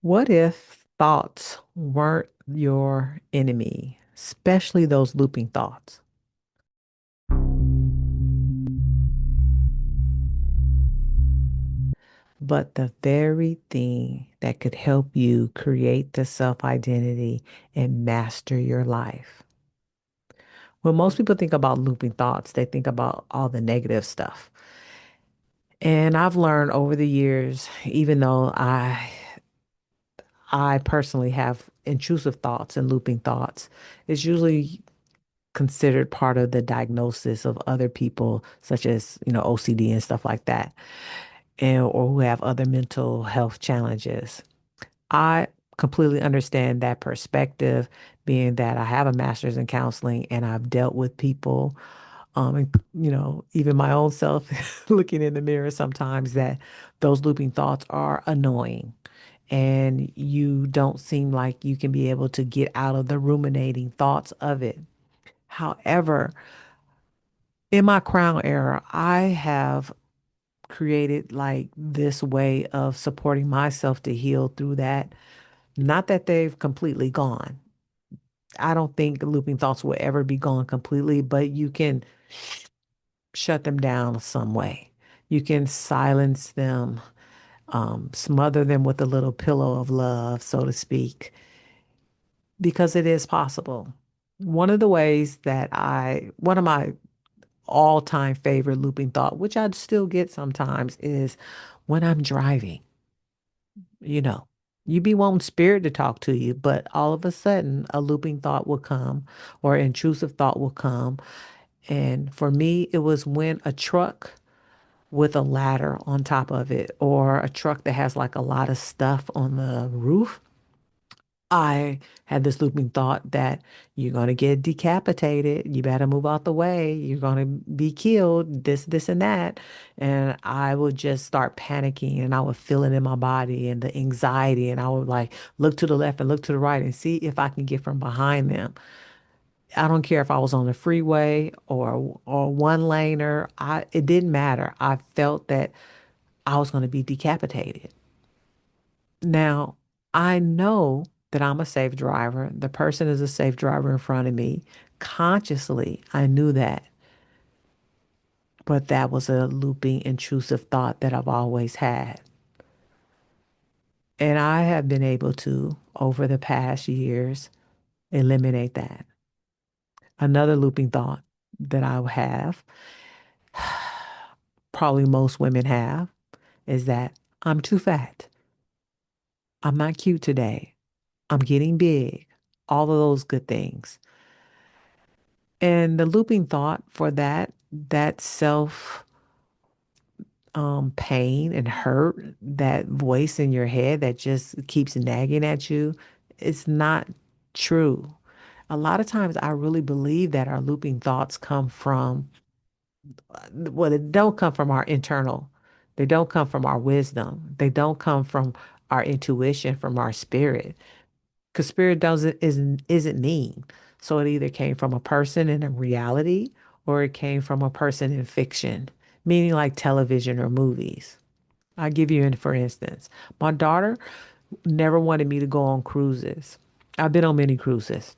What if thoughts weren't your enemy, especially those looping thoughts, but the very thing that could help you create the self-identity and master your life? When most people think about looping thoughts, they think about all the negative stuff. And I've learned over the years, even though I personally have intrusive thoughts and looping thoughts, it's usually considered part of the diagnosis of other people, such as, OCD and stuff like that, and or who have other mental health challenges. I completely understand that perspective, being that I have a master's in counseling and I've dealt with people, and even my own self looking in the mirror sometimes that those looping thoughts are annoying. And you don't seem like you can be able to get out of the ruminating thoughts of it. However, in my crown era, I have created like this way of supporting myself to heal through that. Not that they've completely gone. I don't think looping thoughts will ever be gone completely, but you can shut them down some way. You can silence them, smother them with a little pillow of love, so to speak, because it is possible. One of my all-time favorite looping thought, which I still get sometimes, is when I'm driving, you know, you be wanting spirit to talk to you, but all of a sudden a looping thought will come or intrusive thought will come. And for me, it was when a truck with a ladder on top of it, or a truck that has like a lot of stuff on the roof. I had this looping thought that you're going to get decapitated. You better move out the way. You're going to be killed, this, and that. And I would just start panicking and I would feel it in my body and the anxiety. And I would like look to the left and look to the right and see if I can get from behind them. I don't care if I was on the freeway or one laner. It didn't matter. I felt that I was going to be decapitated. Now, I know that I'm a safe driver. The person is a safe driver in front of me. Consciously, I knew that, but that was a looping, intrusive thought that I've always had. And I have been able to, over the past years, eliminate that. Another looping thought that I have, probably most women have, is that I'm too fat. I'm not cute today. I'm getting big. All of those good things. And the looping thought for that self pain and hurt, that voice in your head that just keeps nagging at you, it's not true. A lot of times I really believe that our looping thoughts come from, well, they don't come from our internal. They don't come from our wisdom. They don't come from our intuition, from our spirit. Because spirit doesn't isn't mean. So it either came from a person in a reality or it came from a person in fiction, meaning like television or movies. I'll give you an for instance. My daughter never wanted me to go on cruises. I've been on many cruises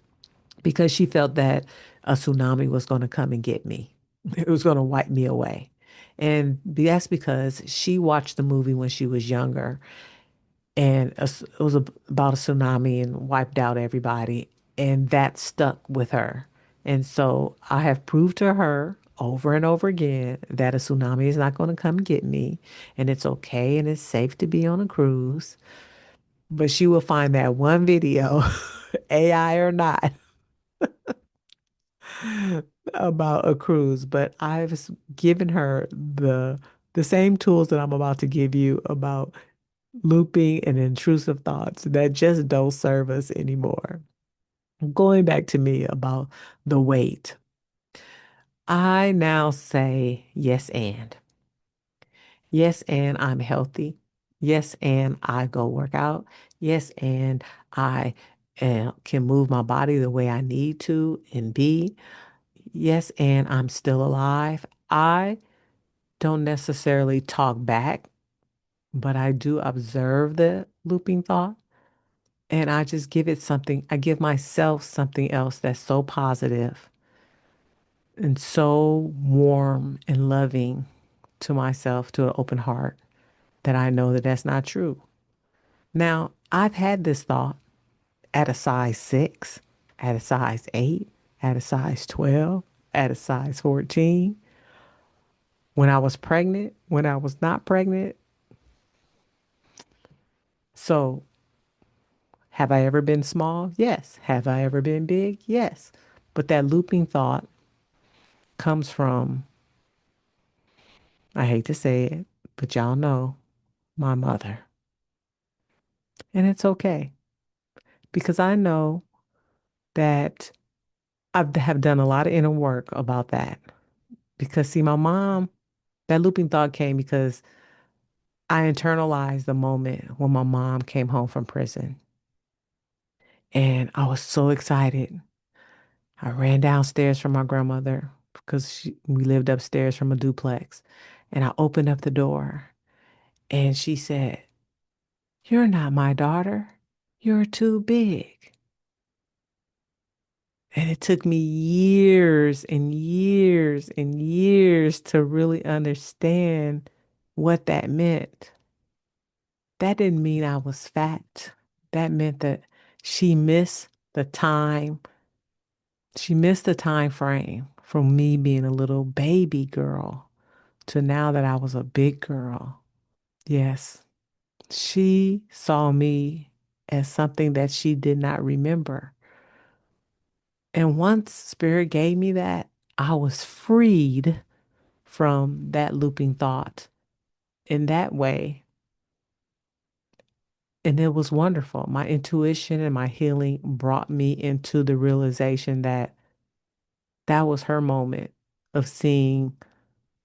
because she felt that a tsunami was going to come and get me. It was going to wipe me away. And that's because she watched the movie when she was younger and it was about a tsunami and wiped out everybody, and that stuck with her. And so I have proved to her over and over again that a tsunami is not going to come get me, and it's okay and it's safe to be on a cruise. But she will find that one video, AI or not, about a cruise. But given her the same tools that I'm about to give you about looping and intrusive thoughts that just don't serve us anymore. Going back to me about the weight, I now say yes and. Yes, and I'm healthy. Yes, and I go work out. Yes, and I can move my body the way I need to and be. Yes, and I'm still alive. I don't necessarily talk back, but I do observe the looping thought. And I just give it something, I give myself something else that's so positive and so warm and loving to myself, to an open heart, that I know that that's not true. Now, I've had this thought at a size 6, at a size 8, at a size 12, at a size 14, when I was pregnant, when I was not pregnant. So, have I ever been small? Yes. Have I ever been big? Yes. But that looping thought comes from, I hate to say it, but y'all know, my mother. And it's okay because I know that have done a lot of inner work about that. Because, see, my mom, that looping thought came because I internalized the moment when my mom came home from prison. And I was so excited. I ran downstairs from my grandmother because we lived upstairs from a duplex. And I opened up the door and she said, "You're not my daughter. You're too big." And it took me years and years and years to really understand what that meant. That didn't mean I was fat. That meant that she missed the time. She missed the time frame from me being a little baby girl to now that I was a big girl. Yes, she saw me as something that she did not remember. And once Spirit gave me that, I was freed from that looping thought in that way. And it was wonderful. My intuition and my healing brought me into the realization that that was her moment of seeing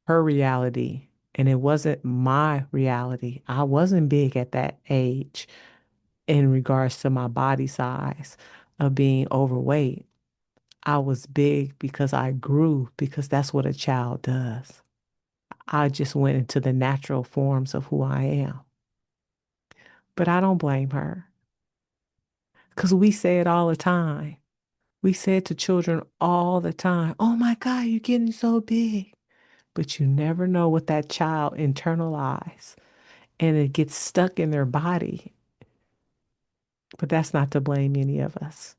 her reality. And it wasn't my reality. I wasn't big at that age in regards to my body size of being overweight. I was big because I grew, because that's what a child does. I just went into the natural forms of who I am. But I don't blame her because we say it all the time. We say it to children all the time. "Oh my God, you're getting so big." But you never know what that child internalized and it gets stuck in their body. But that's not to blame any of us.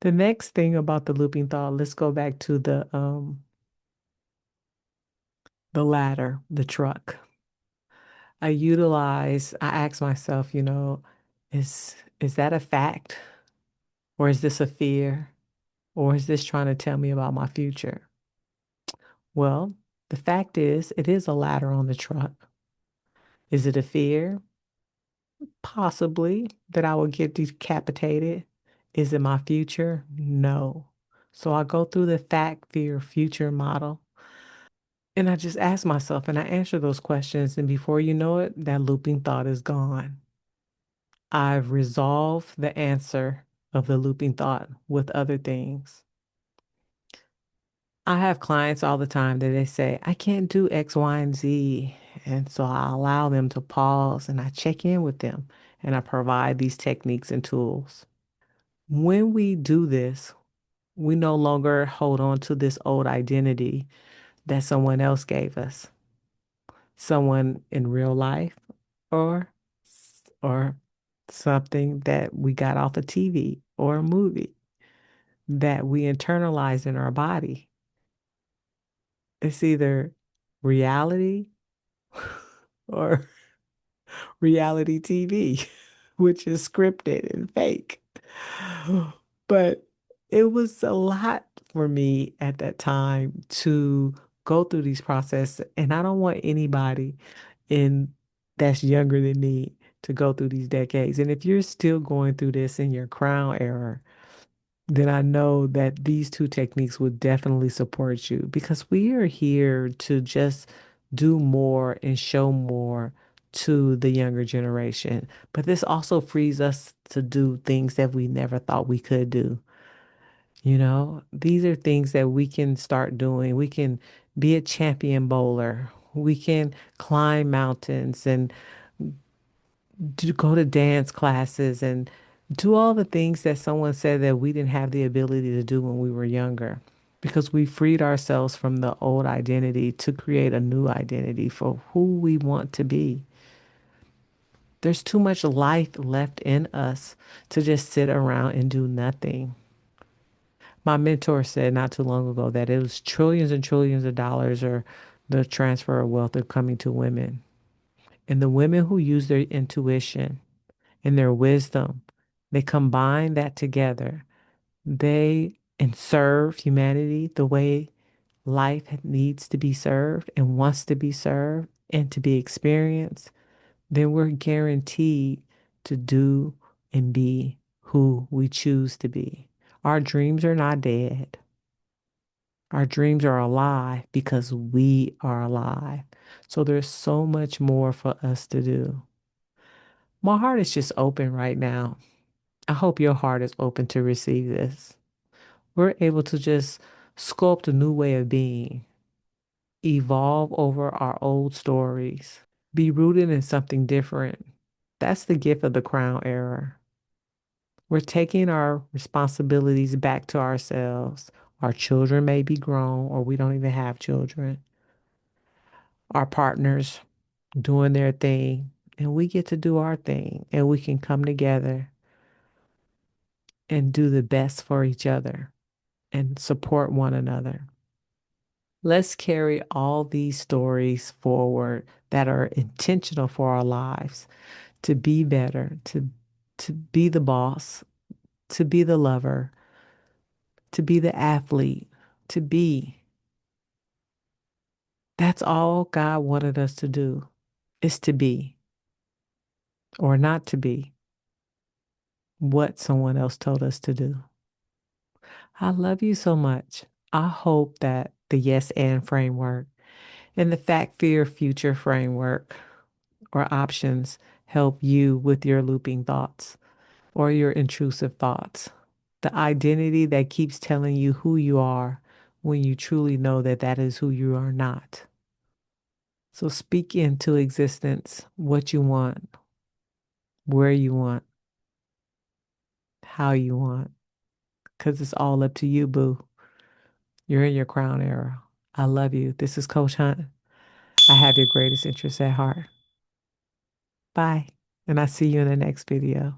The next thing about the looping thought, let's go back to the ladder, the truck. I ask myself, is that a fact? Or is this a fear? Or is this trying to tell me about my future? Well, the fact is, it is a ladder on the truck. Is it a fear? Possibly that I will get decapitated. Is it my future? No. So I go through the fact, fear, future model. And I just ask myself and I answer those questions. And before you know it, that looping thought is gone. I've resolved the answer of the looping thought with other things. I have clients all the time that they say, "I can't do X, Y, and Z." And so I allow them to pause and I check in with them and I provide these techniques and tools. When we do this, we no longer hold on to this old identity that someone else gave us, someone in real life or or something that we got off a TV or a movie that we internalize in our body. It's either reality or reality TV, which is scripted and fake. But it was a lot for me at that time to go through these processes. And I don't want anybody in that's younger than me to go through these decades. And if you're still going through this in your crown era, then I know that these two techniques would definitely support you because we are here to just do more and show more to the younger generation. But this also frees us to do things that we never thought we could do. These are things that we can start doing. We can be a champion bowler. We can climb mountains and go to dance classes and do all the things that someone said that we didn't have the ability to do when we were younger because we freed ourselves from the old identity to create a new identity for who we want to be. There's too much life left in us to just sit around and do nothing. My mentor said not too long ago that it was trillions and trillions of dollars or the transfer of wealth are coming to women. And the women who use their intuition and their wisdom, they combine that together. They and serve humanity the way life needs to be served and wants to be served and to be experienced, then we're guaranteed to do and be who we choose to be. Our dreams are not dead. Our dreams are alive because we are alive. So there's so much more for us to do. My heart is just open right now. I hope your heart is open to receive this. We're able to just sculpt a new way of being, evolve over our old stories, be rooted in something different. That's the gift of the crown era. We're taking our responsibilities back to ourselves. Our children may be grown, or we don't even have children. Our partners doing their thing, and we get to do our thing, and we can come together and do the best for each other and support one another. Let's carry all these stories forward that are intentional for our lives to be better, to be the boss, to be the lover, to be the athlete, to be. That's all God wanted us to do is to be or not to be what someone else told us to do. I love you so much. I hope that the yes and framework and the fact fear future framework or options help you with your looping thoughts or your intrusive thoughts. The identity that keeps telling you who you are when you truly know that that is who you are not. So speak into existence what you want, where you want, how you want, because it's all up to you, boo. You're in your crown era. I love you. This is Coach Hunt. I have your greatest interests at heart. Bye. And I see you in the next video.